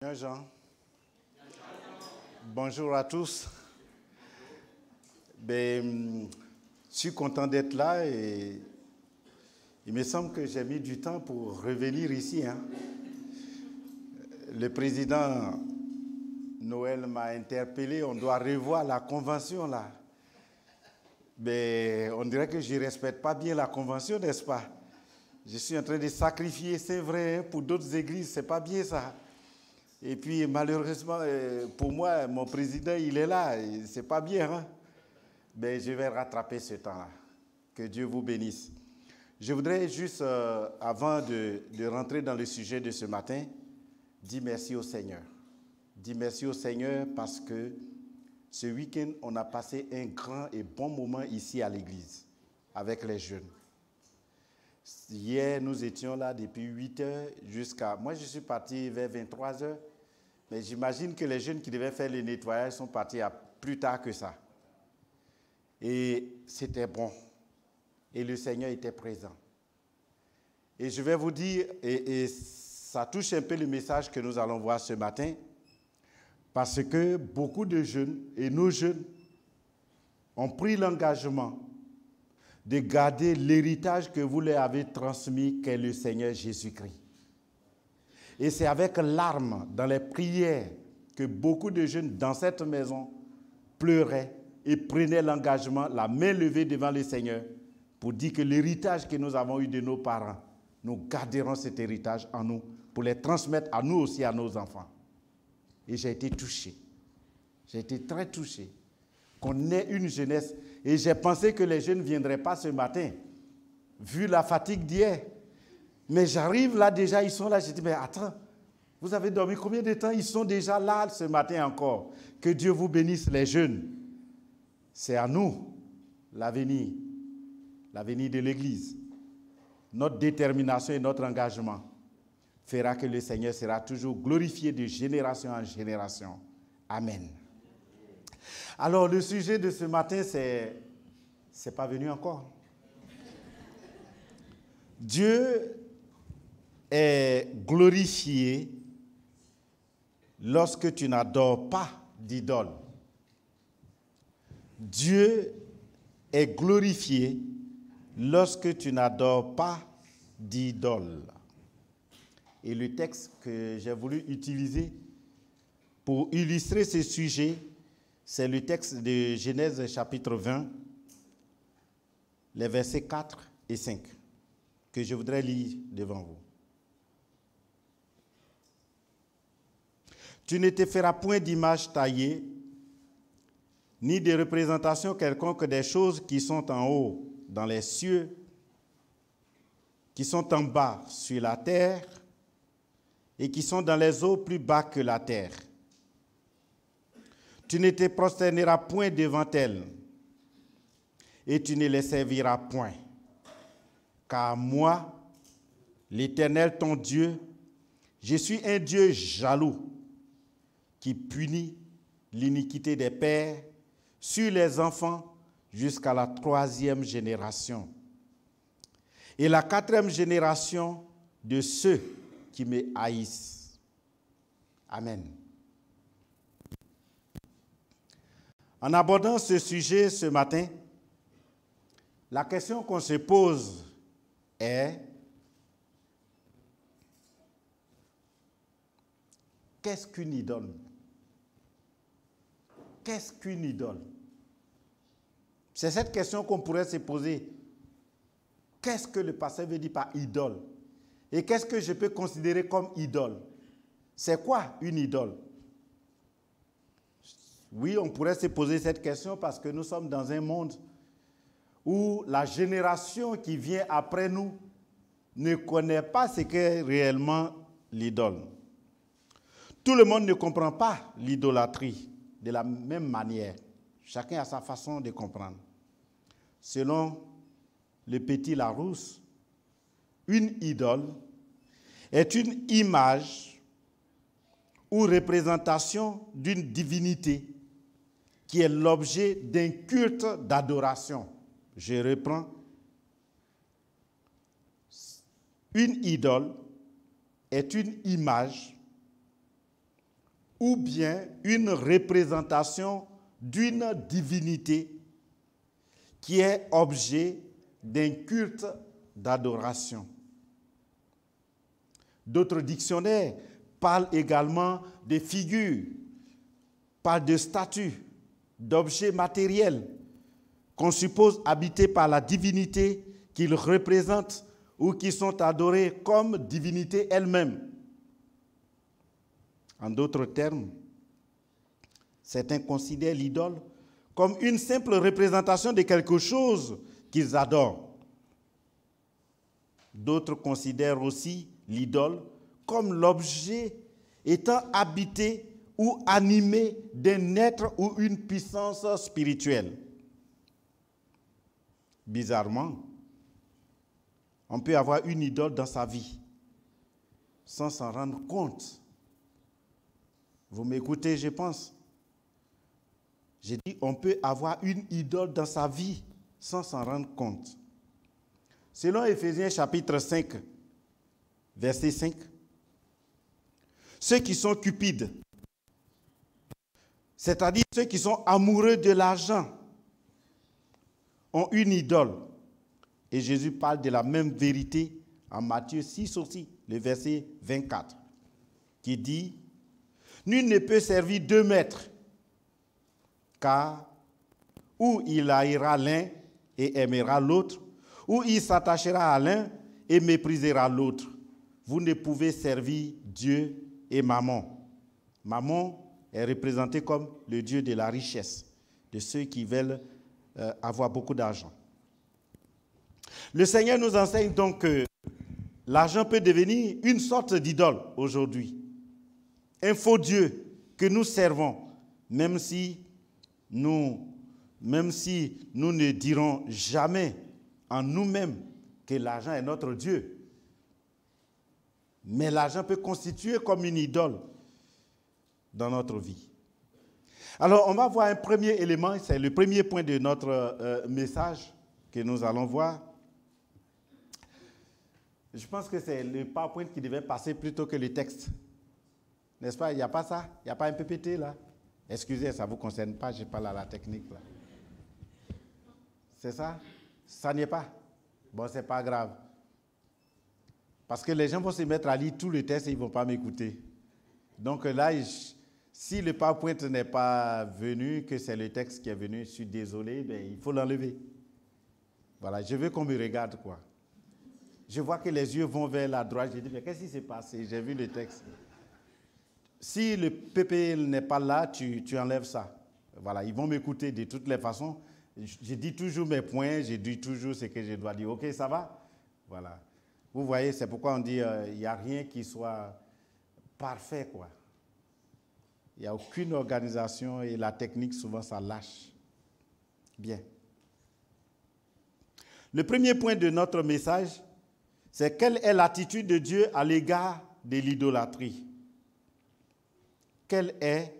Bien Jean. Bonjour à tous. Je suis content d'être là et il me semble que j'ai mis du temps pour revenir ici. Le président Noël m'a interpellé, on doit revoir la convention là. Mais on dirait que je ne respecte pas bien la convention, n'est-ce pas? Je suis en train de sacrifier, c'est vrai, pour d'autres églises, c'est pas bien ça. Et puis malheureusement, pour moi, mon président, il est là, c'est pas bien. Mais je vais rattraper ce temps-là. Que Dieu vous bénisse. Je voudrais juste, avant de rentrer dans le sujet de ce matin, dire merci au Seigneur. Dire merci au Seigneur parce que ce week-end, on a passé un grand et bon moment ici à l'église, avec les jeunes. Hier, nous étions là depuis 8 heures jusqu'à... Moi, je suis parti vers 23 heures. Mais j'imagine que les jeunes qui devaient faire le nettoyage sont partis plus tard que ça. Et c'était bon. Et le Seigneur était présent. Et je vais vous dire, et ça touche un peu le message que nous allons voir ce matin, parce que beaucoup de jeunes, et nos jeunes, ont pris l'engagement de garder l'héritage que vous leur avez transmis, qu'est le Seigneur Jésus-Christ. Et c'est avec larmes dans les prières que beaucoup de jeunes dans cette maison pleuraient et prenaient l'engagement, la main levée devant le Seigneur, pour dire que l'héritage que nous avons eu de nos parents, nous garderons cet héritage en nous, pour les transmettre à nous aussi, à nos enfants. Et j'ai été touché. J'ai été très touché qu'on ait une jeunesse. Et j'ai pensé que les jeunes ne viendraient pas ce matin, vu la fatigue d'hier. Mais j'arrive là déjà, ils sont là. Je dis, mais attends, vous avez dormi combien de temps? Ils sont déjà là ce matin encore. Que Dieu vous bénisse les jeunes. C'est à nous l'avenir de l'Église. Notre détermination et notre engagement fera que le Seigneur sera toujours glorifié de génération en génération. Amen. Alors le sujet de ce matin, c'est pas venu encore. Dieu est glorifié lorsque tu n'adores pas d'idole. Dieu est glorifié lorsque tu n'adores pas d'idole. Et le texte que j'ai voulu utiliser pour illustrer ce sujet, c'est le texte de Genèse chapitre 20, les versets 4 et 5, que je voudrais lire devant vous. Tu ne te feras point d'image taillée, ni de représentation quelconque des choses qui sont en haut dans les cieux, qui sont en bas sur la terre, et qui sont dans les eaux plus bas que la terre. Tu ne te prosterneras point devant elles, et tu ne les serviras point. Car moi, l'Éternel ton Dieu, je suis un Dieu jaloux, qui punit l'iniquité des pères sur les enfants jusqu'à la 3e génération. Et la 4e génération de ceux qui me haïssent. Amen. En abordant ce sujet ce matin, la question qu'on se pose est: qu'est-ce qu'une idole? Qu'est-ce qu'une idole? C'est cette question qu'on pourrait se poser. Qu'est-ce que le pasteur veut dire par idole? Et qu'est-ce que je peux considérer comme idole? C'est quoi une idole? Oui, on pourrait se poser cette question parce que nous sommes dans un monde où la génération qui vient après nous ne connaît pas ce qu'est réellement l'idole. Tout le monde ne comprend pas l'idolâtrie de la même manière. Chacun a sa façon de comprendre. Selon le petit Larousse, une idole est une image ou représentation d'une divinité qui est l'objet d'un culte d'adoration. Je reprends. Une idole est une image ou bien une représentation d'une divinité qui est objet d'un culte d'adoration. D'autres dictionnaires parlent également de figures, parlent de statues, d'objets matériels qu'on suppose habités par la divinité qu'ils représentent ou qui sont adorés comme divinité elle-même. En d'autres termes, certains considèrent l'idole comme une simple représentation de quelque chose qu'ils adorent. D'autres considèrent aussi l'idole comme l'objet étant habité ou animé d'un être ou une puissance spirituelle. Bizarrement, on peut avoir une idole dans sa vie sans s'en rendre compte. Vous m'écoutez, je pense. J'ai dit, on peut avoir une idole dans sa vie sans s'en rendre compte. Selon Éphésiens chapitre 5, verset 5, ceux qui sont cupides, c'est-à-dire ceux qui sont amoureux de l'argent, ont une idole. Et Jésus parle de la même vérité en Matthieu 6 aussi, le verset 24, qui dit « Nul ne peut servir deux maîtres, car ou il haïra l'un et aimera l'autre, ou il s'attachera à l'un et méprisera l'autre. Vous ne pouvez servir Dieu et Mammon. » Mammon est représenté comme le dieu de la richesse, de ceux qui veulent avoir beaucoup d'argent. Le Seigneur nous enseigne donc que l'argent peut devenir une sorte d'idole aujourd'hui. Un faux Dieu que nous servons, même si nous ne dirons jamais en nous-mêmes que l'argent est notre Dieu. Mais l'argent peut constituer comme une idole dans notre vie. Alors, on va voir un premier élément, c'est le premier point de notre message que nous allons voir. Je pense que c'est le PowerPoint qui devait passer plutôt que le texte. N'est-ce pas? Il n'y a pas ça? Il n'y a pas un PPT là? Excusez, ça ne vous concerne pas, je parle à la technique là. C'est ça? Ça n'y est pas? Bon, ce n'est pas grave. Parce que les gens vont se mettre à lire tout le texte et ils ne vont pas m'écouter. Donc là, si le PowerPoint n'est pas venu, que c'est le texte qui est venu, je suis désolé, mais il faut l'enlever. Voilà, je veux qu'on me regarde, quoi. Je vois que les yeux vont vers la droite, je dis, mais qu'est-ce qui s'est passé? J'ai vu le texte. Si le PPL n'est pas là, tu enlèves ça. Voilà, ils vont m'écouter de toutes les façons. Je dis toujours mes points, je dis toujours ce que je dois dire. OK, ça va? Voilà. Vous voyez, c'est pourquoi on dit il n'y a rien qui soit parfait, quoi. Il n'y a aucune organisation et la technique, souvent, ça lâche. Bien. Le premier point de notre message, c'est quelle est l'attitude de Dieu à l'égard de l'idolâtrie? Quelle est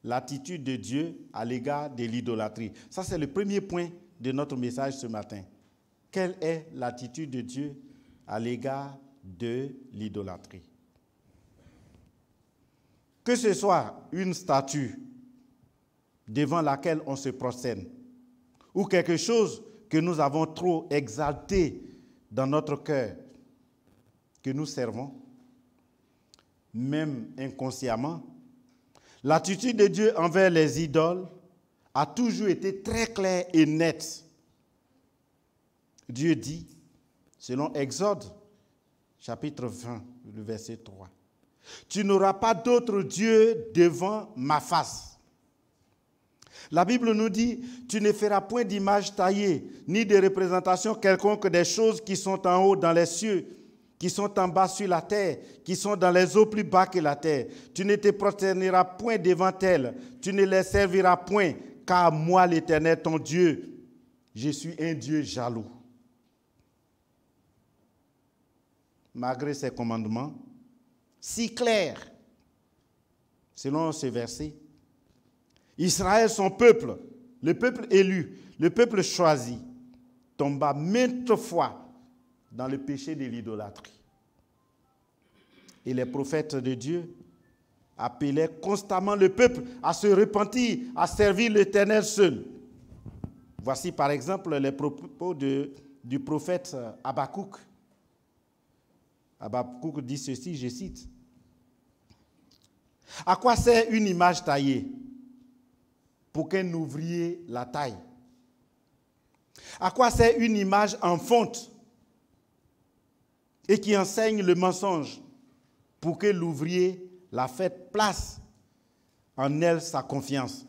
l'attitude de Dieu à l'égard de l'idolâtrie? Ça, c'est le premier point de notre message ce matin. Quelle est l'attitude de Dieu à l'égard de l'idolâtrie? Que ce soit une statue devant laquelle on se prosterne, ou quelque chose que nous avons trop exalté dans notre cœur, que nous servons, même inconsciemment, l'attitude de Dieu envers les idoles a toujours été très claire et nette. Dieu dit, selon Exode, chapitre 20, le verset 3, « Tu n'auras pas d'autre Dieu devant ma face. » La Bible nous dit, « Tu ne feras point d'image taillée, ni de représentation quelconque des choses qui sont en haut dans les cieux, qui sont en bas sur la terre, qui sont dans les eaux plus bas que la terre. Tu ne te prosterneras point devant elles, tu ne les serviras point, car moi, l'Éternel, ton Dieu, je suis un Dieu jaloux. » Malgré ces commandements si clairs, selon ce verset, Israël, son peuple, le peuple élu, le peuple choisi, tomba maintes fois dans le péché de l'idolâtrie. Et les prophètes de Dieu appelait constamment le peuple à se repentir, à servir l'Éternel seul. Voici par exemple les propos du prophète Habakkuk. Habakkuk dit ceci, je cite. « À quoi sert une image taillée pour qu'un ouvrier la taille? À quoi sert une image en fonte et qui enseigne le mensonge pour que l'ouvrier la fasse place en elle sa confiance,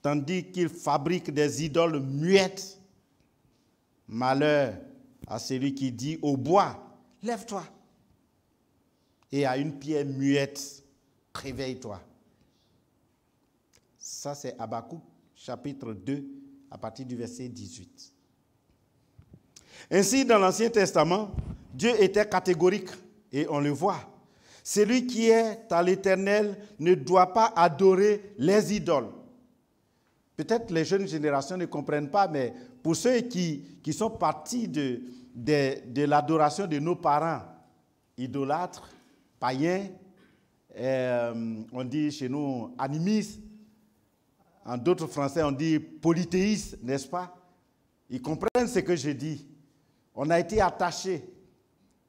tandis qu'il fabrique des idoles muettes? Malheur à celui qui dit au bois, lève-toi, et à une pierre muette, réveille-toi. » Ça, c'est Habakkuk, chapitre 2, à partir du verset 18. Ainsi, dans l'Ancien Testament, Dieu était catégorique, et on le voit. Celui qui est à l'Éternel ne doit pas adorer les idoles. Peut-être les jeunes générations ne comprennent pas, mais pour ceux qui sont partis de l'adoration de nos parents, idolâtres, païens, on dit chez nous animistes, en d'autres français on dit polythéistes, n'est-ce pas? Ils comprennent ce que je dis. On a été attachés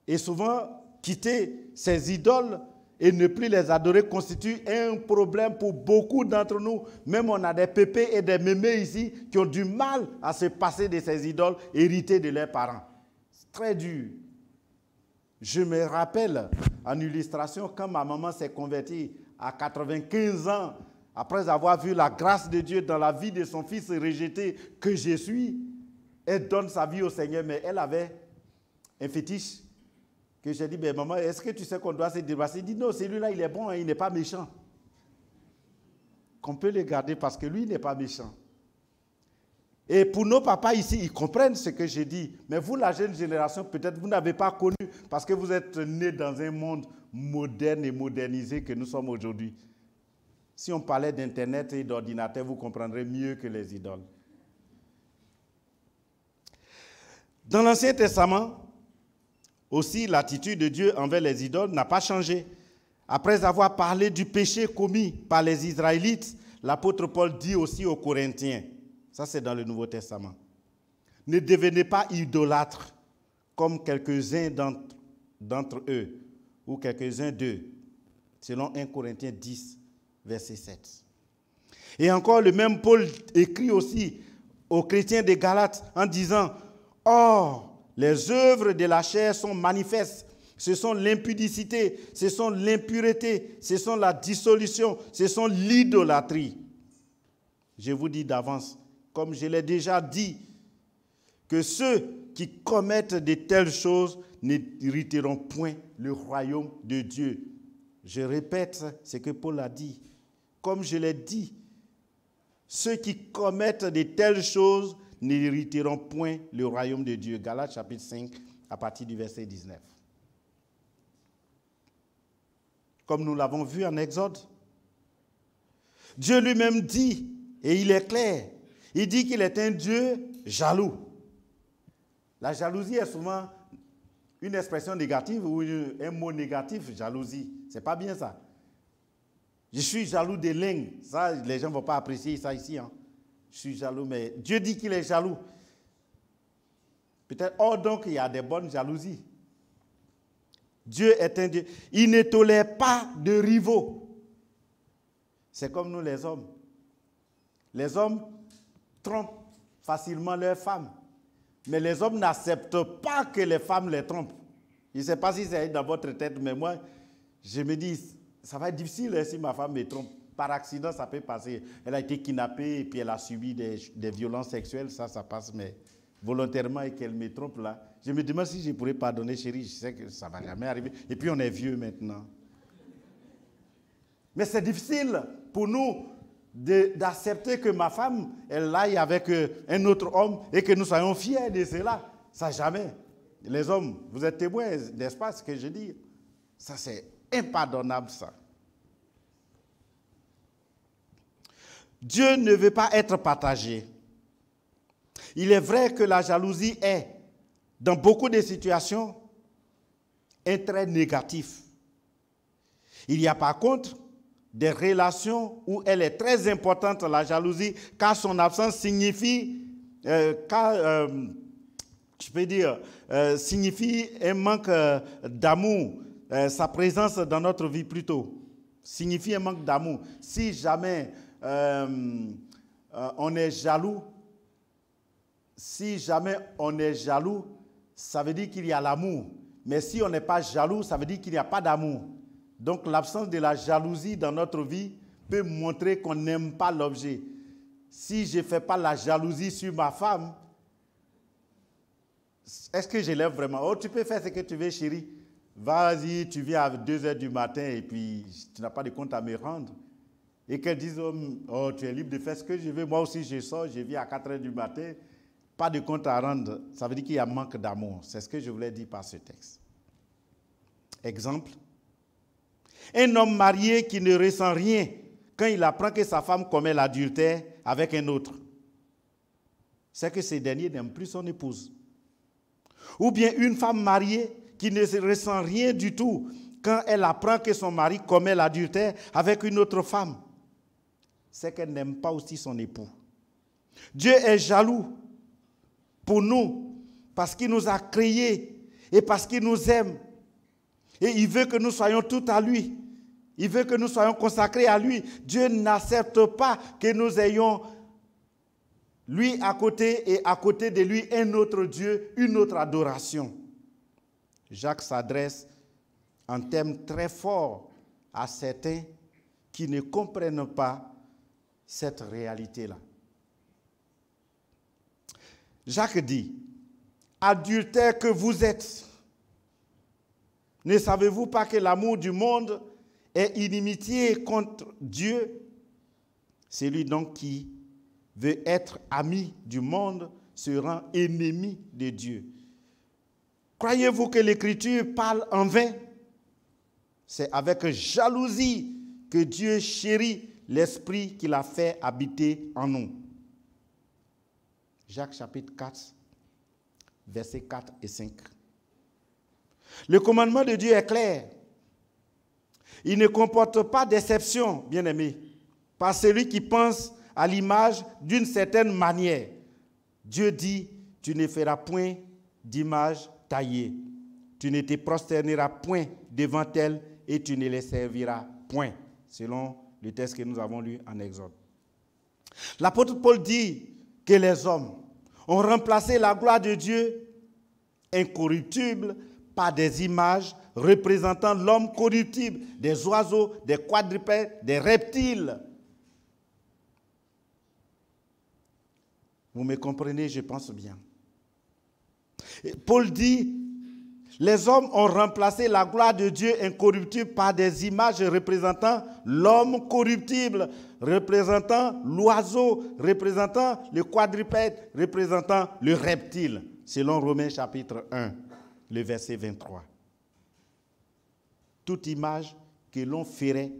et souvent quitter ces idoles et ne plus les adorer constitue un problème pour beaucoup d'entre nous. Même on a des pépés et des mémés ici qui ont du mal à se passer de ces idoles héritées de leurs parents. C'est très dur. Je me rappelle en illustration quand ma maman s'est convertie à 95 ans, après avoir vu la grâce de Dieu dans la vie de son fils rejeté que je suis. Elle donne sa vie au Seigneur, mais elle avait un fétiche que j'ai dit, ben maman, est-ce que tu sais qu'on doit se débarrasser? Il dit, non, celui-là, il est bon, hein, il n'est pas méchant. Qu'on peut le garder parce que lui, il n'est pas méchant. Et pour nos papas ici, ils comprennent ce que je dis. Mais vous, la jeune génération, peut-être vous n'avez pas connu parce que vous êtes nés dans un monde moderne et modernisé que nous sommes aujourd'hui. Si on parlait d'Internet et d'ordinateur, vous comprendrez mieux que les idoles. Dans l'Ancien Testament, aussi, l'attitude de Dieu envers les idoles n'a pas changé. Après avoir parlé du péché commis par les Israélites, l'apôtre Paul dit aussi aux Corinthiens, ça c'est dans le Nouveau Testament, « Ne devenez pas idolâtres comme quelques-uns d'entre eux, ou quelques-uns d'eux, selon 1 Corinthiens 10, verset 7. » Et encore, le même Paul écrit aussi aux chrétiens de Galates en disant, « Or, les œuvres de la chair sont manifestes. Ce sont l'impudicité, ce sont l'impureté, ce sont la dissolution, ce sont l'idolâtrie. » Je vous dis d'avance, comme je l'ai déjà dit, que ceux qui commettent de telles choses n'hériteront point le royaume de Dieu. Je répète ce que Paul a dit. Comme je l'ai dit, ceux qui commettent de telles choses n'hériteront point le royaume de Dieu. Galates chapitre 5, à partir du verset 19. Comme nous l'avons vu en Exode, Dieu lui-même dit, et il est clair, il dit qu'il est un Dieu jaloux. La jalousie est souvent une expression négative ou un mot négatif, jalousie. C'est pas bien ça. Je suis jaloux des lingues. Ça, les gens ne vont pas apprécier ça ici. Hein. Je suis jaloux, mais Dieu dit qu'il est jaloux. Peut-être, donc, il y a des bonnes jalousies. Dieu est un Dieu. Il ne tolère pas de rivaux. C'est comme nous les hommes. Les hommes trompent facilement leurs femmes. Mais les hommes n'acceptent pas que les femmes les trompent. Je ne sais pas si c'est dans votre tête, mais moi, je me dis, ça va être difficile si ma femme me trompe. Par accident, ça peut passer. Elle a été kidnappée et puis elle a subi des violences sexuelles, ça passe, mais volontairement et qu'elle me trompe là. Je me demande si je pourrais pardonner, chérie, je sais que ça ne va jamais arriver. Et puis on est vieux maintenant. Mais c'est difficile pour nous d'accepter que ma femme, elle aille avec un autre homme et que nous soyons fiers de cela. Ça, jamais. Les hommes, vous êtes témoins, n'est-ce pas ce que je dis? Ça, c'est impardonnable, ça. Dieu ne veut pas être partagé. Il est vrai que la jalousie est, dans beaucoup de situations, un trait négatif. Il y a par contre des relations où elle est très importante, la jalousie, car son absence signifie, signifie un manque d'amour. Sa présence dans notre vie plutôt signifie un manque d'amour. Si jamais on est jaloux, ça veut dire qu'il y a l'amour. Mais si on n'est pas jaloux, ça veut dire qu'il n'y a pas d'amour. Donc l'absence de la jalousie dans notre vie peut montrer qu'on n'aime pas l'objet. Si je ne fais pas la jalousie sur ma femme, est-ce que je l'aime vraiment? Oh, tu peux faire ce que tu veux, chérie. Vas-y, tu viens à 2 h du matin et puis tu n'as pas de compte à me rendre. Et qu'elle dise, oh, tu es libre de faire ce que je veux. Moi aussi, je sors, je viens à 4 h du matin. Pas de compte à rendre. Ça veut dire qu'il y a manque d'amour. C'est ce que je voulais dire par ce texte. Exemple. Un homme marié qui ne ressent rien quand il apprend que sa femme commet l'adultère avec un autre, c'est que ce dernier n'aime plus son épouse. Ou bien une femme mariée qui ne ressent rien du tout quand elle apprend que son mari commet l'adultère avec une autre femme, c'est qu'elle n'aime pas aussi son époux. Dieu est jaloux pour nous parce qu'il nous a créés et parce qu'il nous aime. Et il veut que nous soyons tout à lui. Il veut que nous soyons consacrés à lui. Dieu n'accepte pas que nous ayons lui à côté et à côté de lui un autre Dieu, une autre adoration. Jacques s'adresse en termes très forts à certains qui ne comprennent pas cette réalité-là. Jacques dit, « Adultères que vous êtes, ne savez-vous pas que l'amour du monde est inimitié contre Dieu? Celui donc qui veut être ami du monde se rend ennemi de Dieu. Croyez-vous que l'Écriture parle en vain? C'est avec jalousie que Dieu chérit l'Esprit qu'il a fait habiter en nous. » Jacques chapitre 4, versets 4 et 5. Le commandement de Dieu est clair. Il ne comporte pas d'exception, bien-aimé, par celui qui pense à l'image d'une certaine manière. Dieu dit, tu ne feras point d'image taillée. Tu ne te prosterneras point devant elle et tu ne les serviras point, selon le texte que nous avons lu en Exode. L'apôtre Paul dit que les hommes ont remplacé la gloire de Dieu incorruptible par des images représentant l'homme corruptible, des oiseaux, des quadrupèdes, des reptiles. Vous me comprenez, je pense bien. Et Paul dit, les hommes ont remplacé la gloire de Dieu incorruptible par des images représentant l'homme corruptible, représentant l'oiseau, représentant le quadrupède, représentant le reptile, selon Romains chapitre 1, le verset 23. Toute image que l'on ferait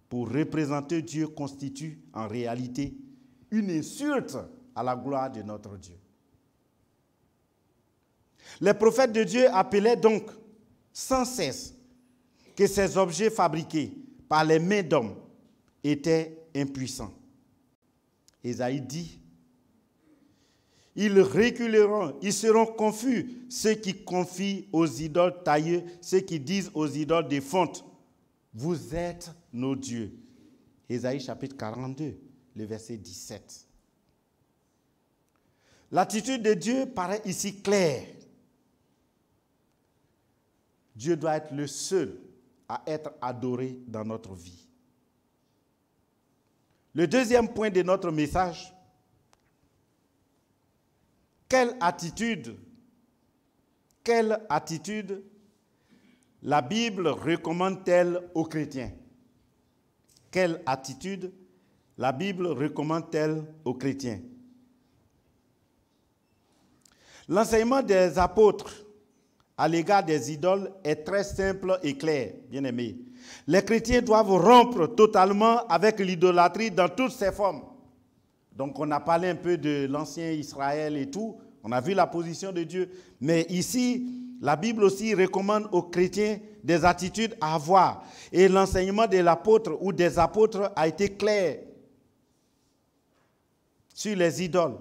pour représenter Dieu constitue en réalité une insulte à la gloire de notre Dieu. Les prophètes de Dieu appelaient donc sans cesse que ces objets fabriqués par les mains d'hommes étaient impuissants. Ésaïe dit, ils reculeront, ils seront confus, ceux qui confient aux idoles taillées, ceux qui disent aux idoles défuntes, vous êtes nos dieux. Ésaïe chapitre 42, le verset 17. L'attitude de Dieu paraît ici claire. Dieu doit être le seul à être adoré dans notre vie. Le deuxième point de notre message, quelle attitude la Bible recommande-t-elle aux chrétiens? Quelle attitude la Bible recommande-t-elle aux chrétiens? L'enseignement des apôtres à l'égard des idoles est très simple et clair, bien aimé. Les chrétiens doivent rompre totalement avec l'idolâtrie dans toutes ses formes. Donc on a parlé un peu de l'ancien Israël et tout, on a vu la position de Dieu. Mais ici, la Bible aussi recommande aux chrétiens des attitudes à avoir. Et l'enseignement de l'apôtre ou des apôtres a été clair sur les idoles.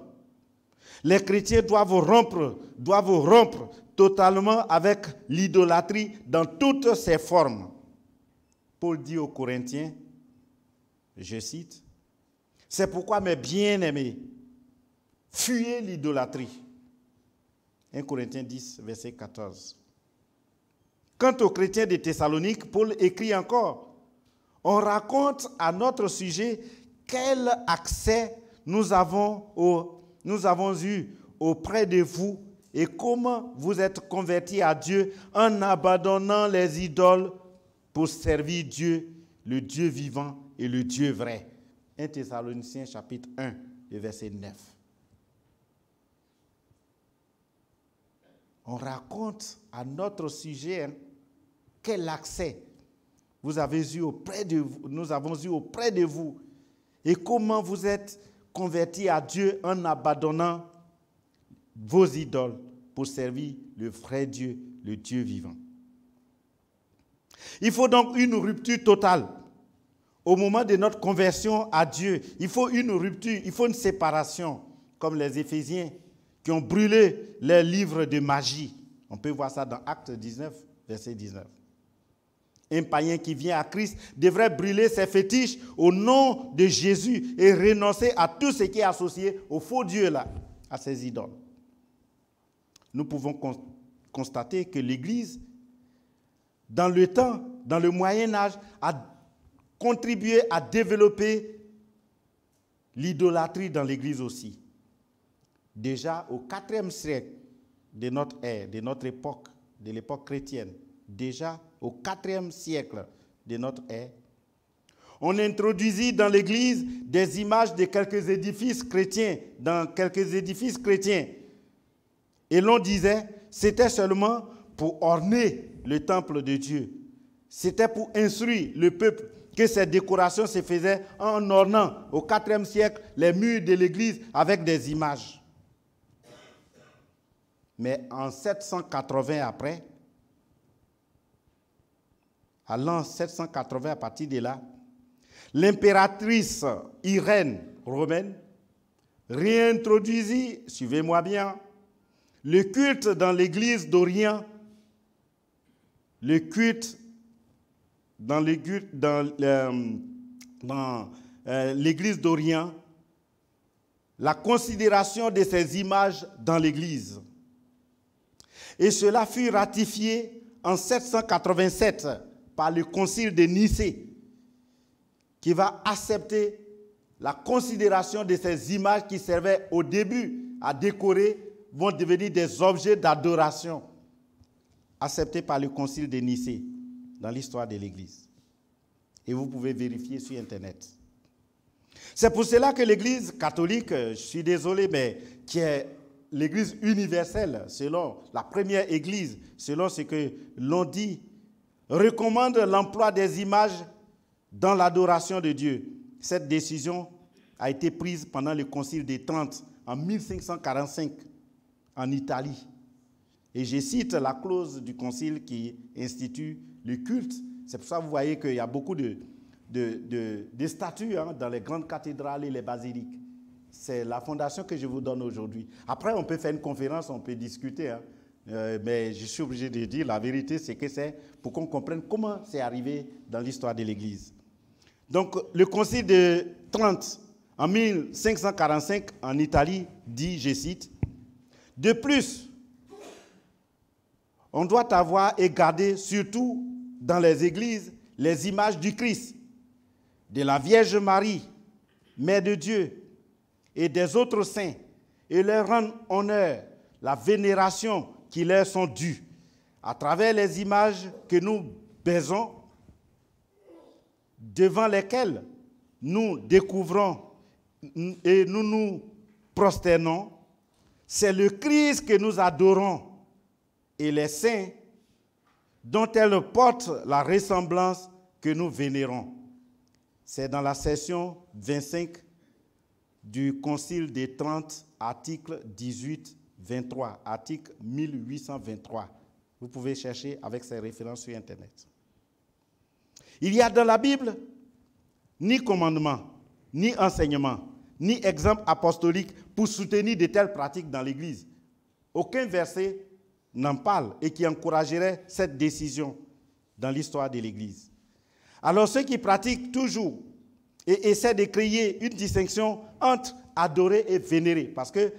Les chrétiens doivent rompre totalement avec l'idolâtrie dans toutes ses formes. Paul dit aux Corinthiens, je cite, « C'est pourquoi, mes bien-aimés, fuyez l'idolâtrie. » 1 Corinthiens 10, verset 14. Quant aux chrétiens de Thessalonique, Paul écrit encore, « On raconte à notre sujet quel accès nous avons eu auprès de vous et comment vous êtes convertis à Dieu en abandonnant les idoles pour servir Dieu, le Dieu vivant et le Dieu vrai. » 1 Thessaloniciens chapitre 1, verset 9. On raconte à notre sujet quel accès nous avons eu auprès de vous et comment vous êtes convertis à Dieu en abandonnant vos idoles pour servir le vrai Dieu, le Dieu vivant. Il faut donc une rupture totale. Au moment de notre conversion à Dieu, il faut une rupture, il faut une séparation, comme les Éphésiens qui ont brûlé les livres de magie. On peut voir ça dans Actes 19, verset 19. Un païen qui vient à Christ devrait brûler ses fétiches au nom de Jésus et renoncer à tout ce qui est associé au faux Dieu, là, à ses idoles. Nous pouvons constater que l'Église, dans le temps, dans le Moyen-Âge, a contribué à développer l'idolâtrie dans l'Église aussi. Déjà au IVe siècle de notre ère, de notre époque, de l'époque chrétienne, déjà au IVe siècle de notre ère, on introduisit dans l'Église des images de quelques édifices chrétiens, Et l'on disait, c'était seulement pour orner le temple de Dieu. C'était pour instruire le peuple que ces décorations se faisaient en ornant au IVe siècle les murs de l'Église avec des images. Mais en 780 après, à l'an 780 à partir de là, l'impératrice Irène romaine réintroduisit, suivez-moi bien, le culte dans l'Église d'Orient, l'Église d'Orient, la considération de ces images dans l'Église. Et cela fut ratifié en 787 par le concile de Nicée, qui va accepter la considération de ces images qui servaient au début à décorer, vont devenir des objets d'adoration, acceptés par le concile de Nicée dans l'histoire de l'Église. Et vous pouvez vérifier sur Internet. C'est pour cela que l'Église catholique, je suis désolé, mais qui est l'Église universelle, selon la première Église, selon ce que l'on dit, recommande l'emploi des images dans l'adoration de Dieu. Cette décision a été prise pendant le Concile de Trente en 1545 en Italie. Et je cite la clause du Concile qui institue le culte. C'est pour ça que vous voyez qu'il y a beaucoup de statues dans les grandes cathédrales et les basiliques. C'est la fondation que je vous donne aujourd'hui. Après, on peut faire une conférence, on peut discuter. Mais je suis obligé de dire la vérité, c'est que c'est pour qu'on comprenne comment c'est arrivé dans l'histoire de l'Église. Donc, le Concile de Trente, en 1545, en Italie, dit, je cite, « De plus, on doit avoir et garder, surtout dans les églises, les images du Christ, de la Vierge Marie, Mère de Dieu, et des autres saints, et leur rendre honneur, la vénération qui leur sont dues, à travers les images que nous baisons, devant lesquelles nous découvrons et nous nous prosternons. C'est le Christ que nous adorons et les saints dont elles portent la ressemblance que nous vénérons. » C'est dans la section 25 du Concile des Trente, article 18-23, article 1823 Vous pouvez chercher avec ces références sur Internet. Il y a dans la Bible ni commandement, ni enseignement, ni exemple apostolique pour soutenir de telles pratiques dans l'Église. Aucun verset n'en parle et qui encouragerait cette décision dans l'histoire de l'Église. Alors ceux qui pratiquent toujours et essaient de créer une distinction entre adorer et vénérer, parce que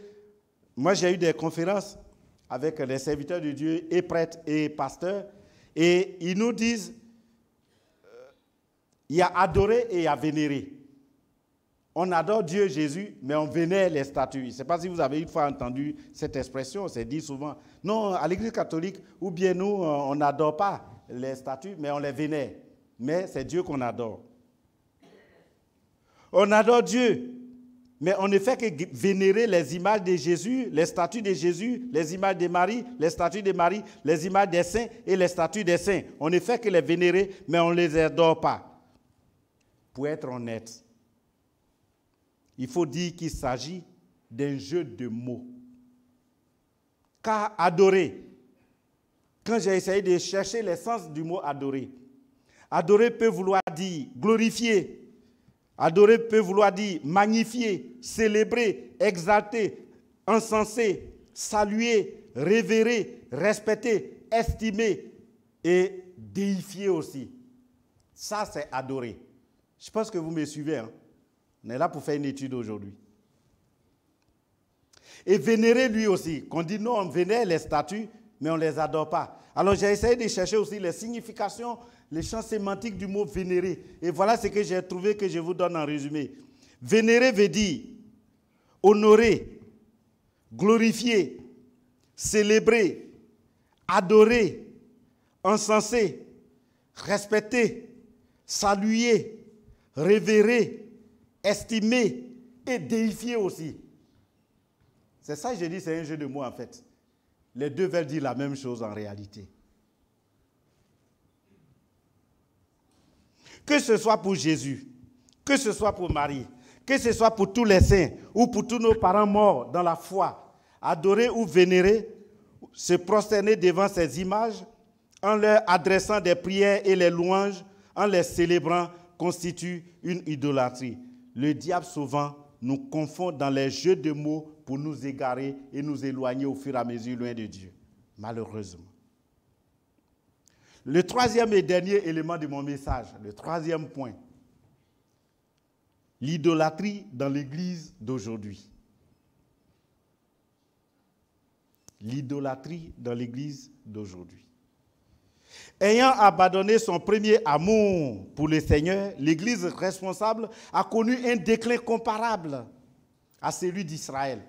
moi j'ai eu des conférences avec les serviteurs de Dieu et prêtres et pasteurs, et ils nous disent il y a adorer et il y a vénérer. On adore Dieu, Jésus, mais on vénère les statues. Je ne sais pas si vous avez une fois entendu cette expression, c'est dit souvent. Non, à l'Église catholique, ou bien nous, on n'adore pas les statues, mais on les vénère. Mais c'est Dieu qu'on adore. On adore Dieu, mais on ne fait que vénérer les images de Jésus, les statues de Jésus, les images de Marie, les statues de Marie, les images des saints et les statues des saints. On ne fait que les vénérer, mais on ne les adore pas. Pour être honnête, il faut dire qu'il s'agit d'un jeu de mots. Car adorer, quand j'ai essayé de chercher l'essence du mot adorer, adorer peut vouloir dire glorifier, adorer peut vouloir dire magnifier, célébrer, exalter, encenser, saluer, révérer, respecter, estimer et déifier aussi. Ça, c'est adorer. Je pense que vous me suivez. Hein? On est là pour faire une étude aujourd'hui. Et vénérer lui aussi. Qu'on dit non, on vénère les statues, mais on ne les adore pas. Alors j'ai essayé de chercher aussi les significations, les champs sémantiques du mot vénérer. Et voilà ce que j'ai trouvé que je vous donne en résumé. Vénérer veut dire honorer, glorifier, célébrer, adorer, encenser, respecter, saluer, révérer, estimer et déifier aussi. C'est ça que je dis, c'est un jeu de mots en fait. Les deux veulent dire la même chose en réalité. Que ce soit pour Jésus, que ce soit pour Marie, que ce soit pour tous les saints ou pour tous nos parents morts dans la foi, adorer ou vénérer, se prosterner devant ces images en leur adressant des prières et les louanges, en les célébrant, constitue une idolâtrie. Le diable souvent nous confond dans les jeux de mots pour nous égarer et nous éloigner au fur et à mesure loin de Dieu, malheureusement. Le troisième et dernier élément de mon message, le troisième point, l'idolâtrie dans l'Église d'aujourd'hui. L'idolâtrie dans l'Église d'aujourd'hui. Ayant abandonné son premier amour pour le Seigneur, l'Église responsable a connu un déclin comparable à celui d'Israël.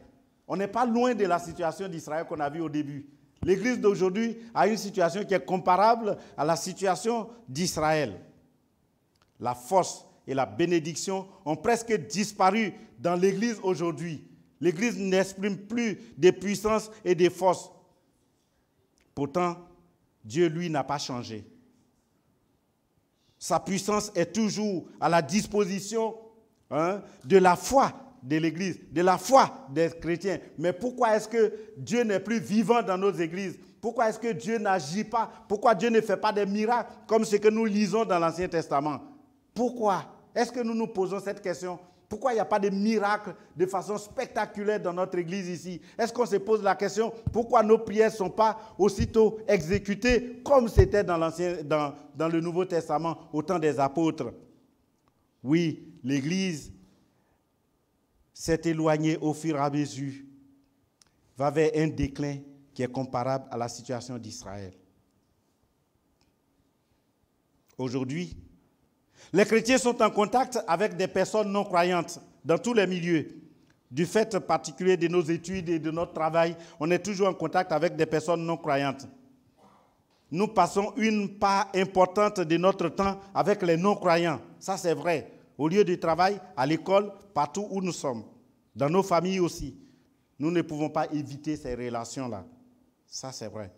On n'est pas loin de la situation d'Israël qu'on a vue au début. L'Église d'aujourd'hui a une situation qui est comparable à la situation d'Israël. La force et la bénédiction ont presque disparu dans l'Église aujourd'hui. L'Église n'exprime plus de puissance et de force. Pourtant, Dieu, lui, n'a pas changé. Sa puissance est toujours à la disposition de la foi de l'Église, de la foi des chrétiens. Mais pourquoi est-ce que Dieu n'est plus vivant dans nos églises? Pourquoi est-ce que Dieu n'agit pas? Pourquoi Dieu ne fait pas des miracles comme ce que nous lisons dans l'Ancien Testament? Pourquoi? Est-ce que nous nous posons cette question? Pourquoi il n'y a pas de miracles de façon spectaculaire dans notre église ici? Est-ce qu'on se pose la question pourquoi nos prières ne sont pas aussitôt exécutées comme c'était dans le Nouveau Testament au temps des apôtres? Oui, l'Église s'est éloignée au fur et à mesure, va vers un déclin qui est comparable à la situation d'Israël. Aujourd'hui, les chrétiens sont en contact avec des personnes non croyantes dans tous les milieux. Du fait particulier de nos études et de notre travail, on est toujours en contact avec des personnes non croyantes. Nous passons une part importante de notre temps avec les non-croyants. Ça, c'est vrai. Au lieu du travail, à l'école, partout où nous sommes. Dans nos familles aussi. Nous ne pouvons pas éviter ces relations-là. Ça, c'est vrai.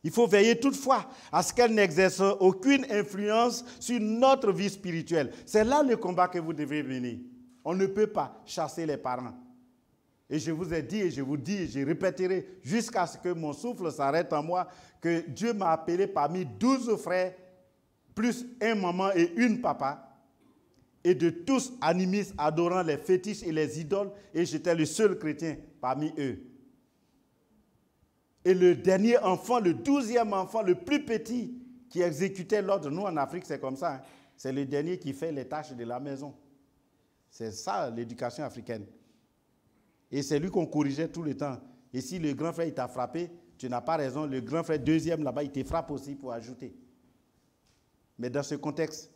Il faut veiller toutefois à ce qu'elles n'exercent aucune influence sur notre vie spirituelle. C'est là le combat que vous devez mener. On ne peut pas chasser les parents. Et je vous ai dit, et je vous dis, et je répéterai, jusqu'à ce que mon souffle s'arrête en moi, que Dieu m'a appelé parmi 12 frères, plus un maman et une papa, et de tous animistes adorant les fétiches et les idoles, et j'étais le seul chrétien parmi eux. Et le dernier enfant, le 12e enfant, le plus petit, qui exécutait l'ordre, nous en Afrique c'est comme ça, hein. C'est le dernier qui fait les tâches de la maison. C'est ça l'éducation africaine. Et c'est lui qu'on corrigeait tout le temps. Et si le grand frère il t'a frappé, tu n'as pas raison, le grand frère deuxième là-bas, il te frappe aussi pour ajouter. Mais dans ce contexte,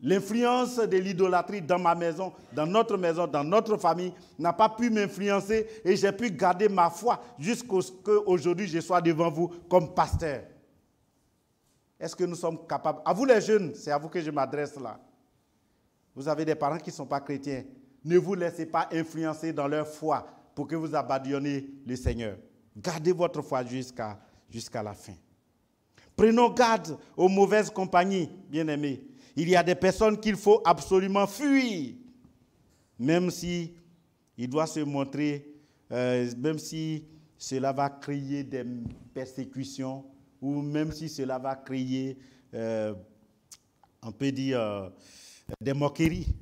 l'influence de l'idolâtrie dans ma maison, dans notre famille, n'a pas pu m'influencer et j'ai pu garder ma foi jusqu'à ce qu'aujourd'hui je sois devant vous comme pasteur. Est-ce que nous sommes capables? À vous les jeunes, c'est à vous que je m'adresse là. Vous avez des parents qui ne sont pas chrétiens. Ne vous laissez pas influencer dans leur foi pour que vous abandonniez le Seigneur. Gardez votre foi jusqu'à la fin. Prenons garde aux mauvaises compagnies, bien-aimés. Il y a des personnes qu'il faut absolument fuir, même si il doit se montrer, même si cela va créer des persécutions, ou même si cela va créer, on peut dire, des moqueries.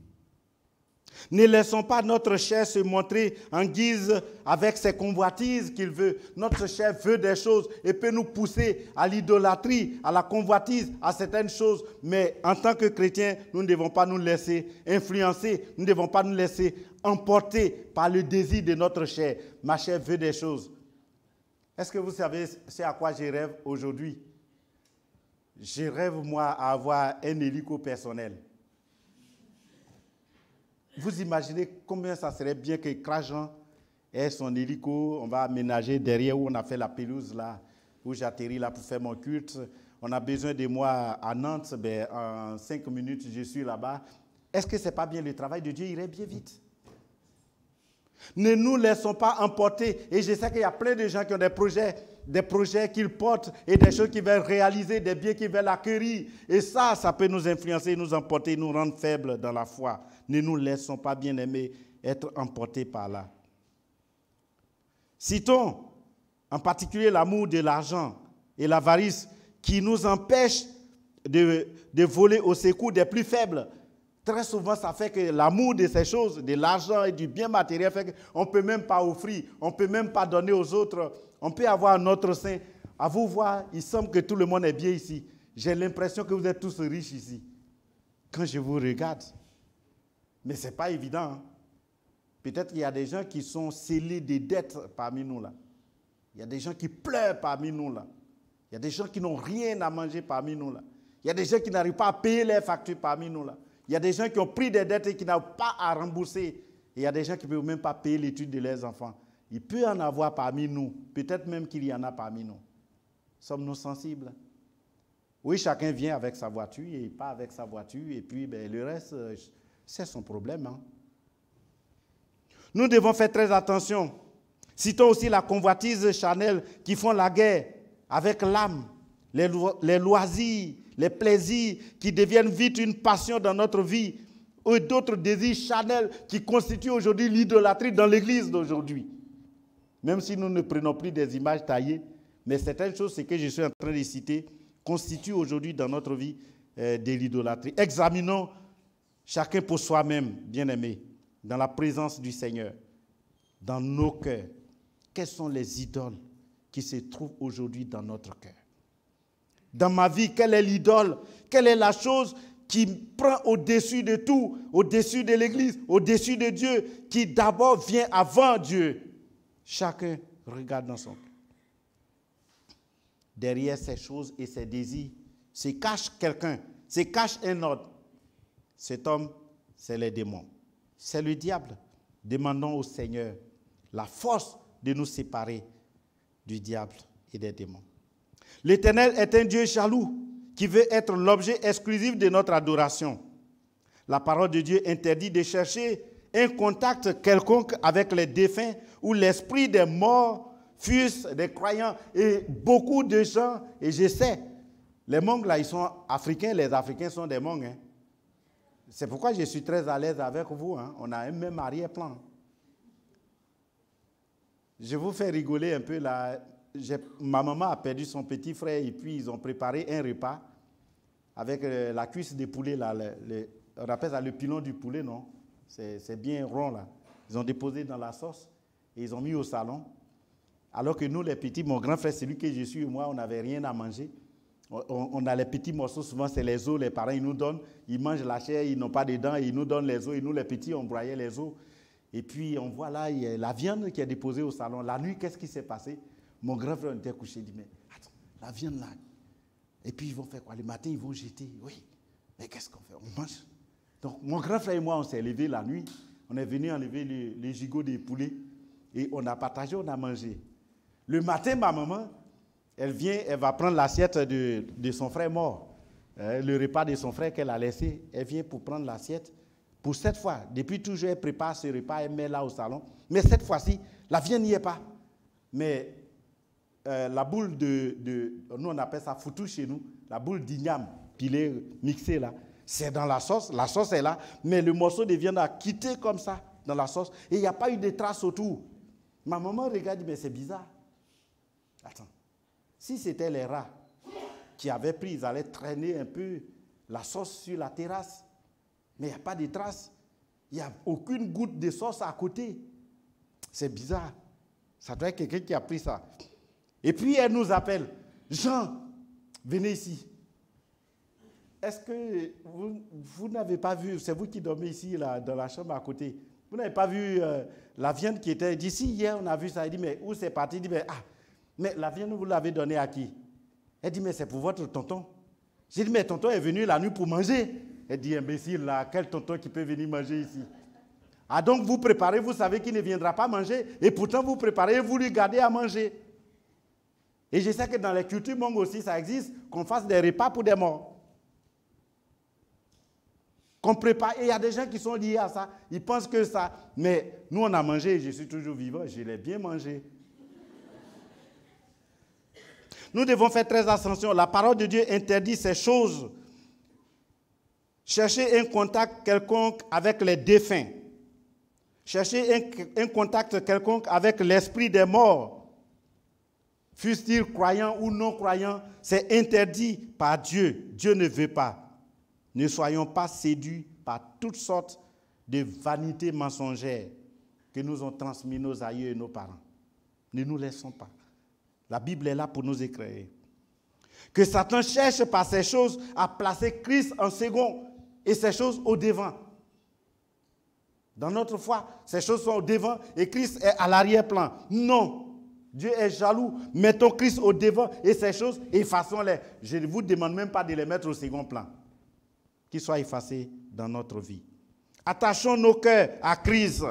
Ne laissons pas notre chair se montrer en guise avec ses convoitises qu'il veut. Notre chair veut des choses et peut nous pousser à l'idolâtrie, à la convoitise, à certaines choses. Mais en tant que chrétiens, nous ne devons pas nous laisser influencer, nous ne devons pas nous laisser emporter par le désir de notre chair. Ma chair veut des choses. Est-ce que vous savez ce à quoi je rêve aujourd'hui? Je rêve, moi, à avoir un hélico personnel. Vous imaginez combien ça serait bien que Krajan ait son hélico, on va aménager derrière où on a fait la pelouse là, où j'atterris là pour faire mon culte. On a besoin de moi à Nantes, ben, en 5 minutes je suis là-bas. Est-ce que ce n'est pas bien? Le travail de Dieu irait bien vite. Ne nous laissons pas emporter. Et je sais qu'il y a plein de gens qui ont des projets qu'ils portent et des choses qu'ils veulent réaliser, des biens qu'ils veulent acquérir. Et ça peut nous influencer, nous emporter, nous rendre faibles dans la foi. Ne nous laissons pas, bien-aimés, être emportés par là. Citons en particulier l'amour de l'argent et l'avarice qui nous empêchent de voler au secours des plus faibles. Très souvent, ça fait que l'amour de ces choses, de l'argent et du bien matériel, fait qu'on ne peut même pas offrir, on ne peut même pas donner aux autres. On peut avoir notre sein. À vous voir, il semble que tout le monde est bien ici. J'ai l'impression que vous êtes tous riches ici. Quand je vous regarde. Mais ce n'est pas évident. Hein? Peut-être qu'il y a des gens qui sont scellés des dettes parmi nous là. Il y a des gens qui pleurent parmi nous là. Il y a des gens qui n'ont rien à manger parmi nous là. Il y a des gens qui n'arrivent pas à payer leurs factures parmi nous là. Il y a des gens qui ont pris des dettes et qui n'ont pas à rembourser. Et il y a des gens qui ne peuvent même pas payer l'étude de leurs enfants. Il peut y en avoir parmi nous. Peut-être même qu'il y en a parmi nous. Sommes-nous sensibles? Oui, chacun vient avec sa voiture et pas avec sa voiture. Et puis ben, le reste, c'est son problème. Hein? Nous devons faire très attention. Citons aussi la convoitise charnelle qui font la guerre avec l'âme, les loisirs, les plaisirs qui deviennent vite une passion dans notre vie, ou d'autres désirs charnels qui constituent aujourd'hui l'idolâtrie dans l'Église d'aujourd'hui. Même si nous ne prenons plus des images taillées, mais certaines choses, ce que je suis en train de citer, constituent aujourd'hui dans notre vie de l'idolâtrie. Examinons chacun pour soi-même, bien-aimés, dans la présence du Seigneur, dans nos cœurs. Quelles sont les idoles qui se trouvent aujourd'hui dans notre cœur? Dans ma vie, quelle est l'idole? Quelle est la chose qui prend au-dessus de tout, au-dessus de l'Église, au-dessus de Dieu, qui d'abord vient avant Dieu? Chacun regarde dans son cœur. Derrière ces choses et ces désirs se cache quelqu'un, se cache un ordre. Cet homme, c'est les démons. C'est le diable. Demandons au Seigneur la force de nous séparer du diable et des démons. L'Éternel est un Dieu jaloux qui veut être l'objet exclusif de notre adoration. La parole de Dieu interdit de chercher un contact quelconque avec les défunts ou l'esprit des morts, fût-ce des croyants. Et beaucoup de gens, et je sais, les Hmongs là, ils sont africains, les Africains sont des Hmongs. Hein. C'est pourquoi je suis très à l'aise avec vous. Hein. On a un même arrière-plan. Je vous fais rigoler un peu là. Ma maman a perdu son petit frère et puis ils ont préparé un repas avec la cuisse de poulet là. On appelle ça le pilon du poulet, non? C'est bien rond là. Ils ont déposé dans la sauce et ils ont mis au salon. Alors que nous, les petits, mon grand frère, celui que je suis et moi, on n'avait rien à manger. On a les petits morceaux, souvent c'est les os, les parents ils nous donnent, ils mangent la chair, ils n'ont pas de dents, ils nous donnent les os et nous les petits on broyait les os. Et puis on voit là, il y a la viande qui est déposée au salon. La nuit, qu'est-ce qui s'est passé? Mon grand frère était couché, il dit, mais attends, la viande là. Et puis ils vont faire quoi? Le matin, ils vont jeter. Oui, mais qu'est-ce qu'on fait? On mange. Donc mon grand frère et moi, on s'est levés la nuit, on est venu enlever les gigots des poulets et on a partagé, on a mangé. Le matin, ma maman, elle vient, elle va prendre l'assiette de son frère mort, le repas de son frère qu'elle a laissé. Elle vient pour prendre l'assiette. Pour cette fois, depuis toujours, elle prépare ce repas, elle met là au salon. Mais cette fois-ci, la viande n'y est pas. Mais la boule nous on appelle ça foutou chez nous, la boule d'igname pilée, mixée là, c'est dans la sauce est là, mais le morceau de viande a quitté comme ça dans la sauce et il n'y a pas eu de traces autour. Ma maman regarde, mais c'est bizarre. Attends. Si c'était les rats qui avaient pris, ils allaient traîner un peu la sauce sur la terrasse. Mais il n'y a pas de traces. Il n'y a aucune goutte de sauce à côté. C'est bizarre. Ça doit être quelqu'un qui a pris ça. Et puis elle nous appelle. Jean, venez ici. Est-ce que vous n'avez pas vu, c'est vous qui dormez ici là, dans la chambre à côté, vous n'avez pas vu la viande qui était d'ici hier, on a vu ça. Il dit, mais où c'est parti? Il dit, mais la viande, vous l'avez donnée à qui? Elle dit, mais c'est pour votre tonton. J'ai dit, mais tonton est venu la nuit pour manger. Elle dit, imbécile, là, quel tonton qui peut venir manger ici? Ah donc vous préparez, vous savez qu'il ne viendra pas manger, et pourtant vous préparez et vous lui gardez à manger. Et je sais que dans les cultures mongoles aussi, ça existe, qu'on fasse des repas pour des morts. Qu'on prépare, et il y a des gens qui sont liés à ça, ils pensent que ça, mais nous on a mangé, je suis toujours vivant, je l'ai bien mangé. Nous devons faire très attention. La parole de Dieu interdit ces choses. Cherchez un contact quelconque avec les défunts. Cherchez un contact quelconque avec l'esprit des morts. Fussent-ils croyants ou non croyants, c'est interdit par Dieu. Dieu ne veut pas. Ne soyons pas séduits par toutes sortes de vanités mensongères que nous ont transmis nos aïeux et nos parents. Ne nous laissons pas. La Bible est là pour nous éclairer. Que Satan cherche par ces choses à placer Christ en second et ces choses au devant. Dans notre foi, ces choses sont au devant et Christ est à l'arrière-plan. Non, Dieu est jaloux. Mettons Christ au devant et ces choses, effaçons-les. Je ne vous demande même pas de les mettre au second plan. Qu'ils soient effacés dans notre vie. Attachons nos cœurs à Christ.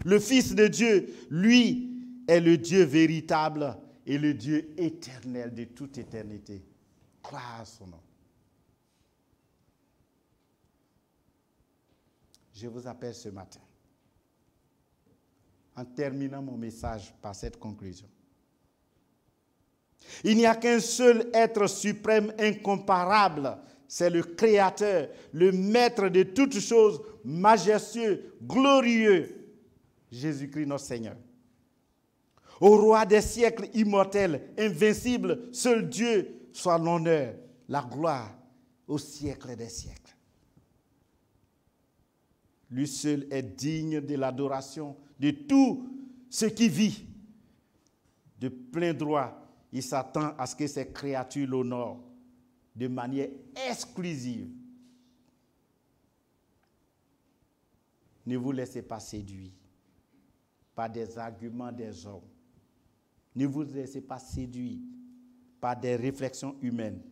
Le Fils de Dieu, lui, est le Dieu véritable et le Dieu éternel de toute éternité. Gloire à son nom. Je vous appelle ce matin, en terminant mon message par cette conclusion. Il n'y a qu'un seul être suprême, incomparable. C'est le Créateur, le Maître de toutes choses, majestueux, glorieux, Jésus-Christ notre Seigneur. Au roi des siècles immortel, invincible, seul Dieu, soit l'honneur, la gloire au siècle des siècles. Lui seul est digne de l'adoration de tout ce qui vit. De plein droit, il s'attend à ce que ses créatures l'honorent de manière exclusive. Ne vous laissez pas séduire par des arguments des hommes. Ne vous laissez pas séduire par des réflexions humaines.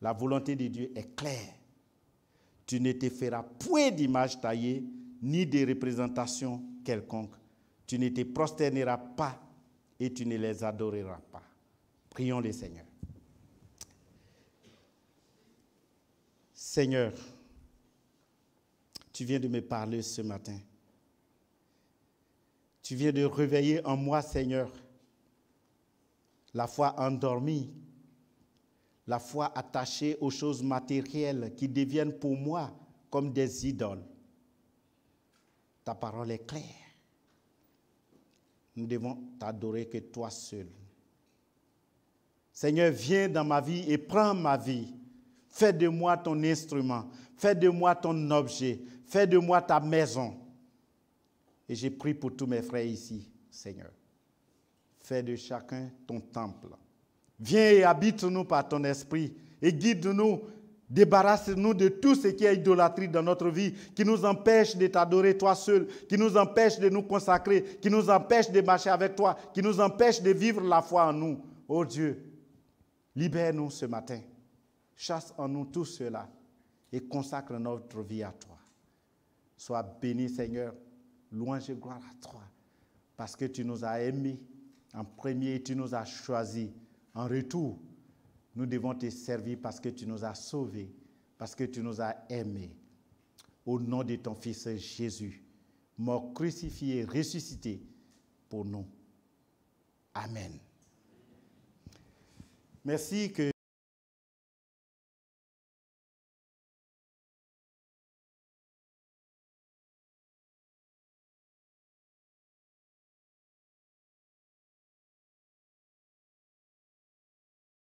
La volonté de Dieu est claire. Tu ne te feras point d'image taillée, ni de représentation quelconque. Tu ne te prosterneras pas et tu ne les adoreras pas. Prions le Seigneur. Seigneur, tu viens de me parler ce matin. Tu viens de réveiller en moi, Seigneur, la foi endormie, la foi attachée aux choses matérielles qui deviennent pour moi comme des idoles. Ta parole est claire. nous devons t'adorer que toi seul. Seigneur, viens dans ma vie et prends ma vie. Fais de moi ton instrument. Fais de moi ton objet. Fais de moi ta maison. Et j'ai prié pour tous mes frères ici, Seigneur. Fais de chacun ton temple. Viens et habite-nous par ton esprit et guide-nous. Débarrasse-nous de tout ce qui est idolâtrie dans notre vie, qui nous empêche de t'adorer toi seul, qui nous empêche de nous consacrer, qui nous empêche de marcher avec toi, qui nous empêche de vivre la foi en nous. Oh Dieu, libère-nous ce matin. Chasse en nous tout cela et consacre notre vie à toi. Sois béni, Seigneur. Louange et gloire à toi. Parce que tu nous as aimés en premier et tu nous as choisis. En retour, nous devons te servir parce que tu nous as sauvés, parce que tu nous as aimés. Au nom de ton Fils Jésus, mort crucifié et ressuscité pour nous. Amen. Merci que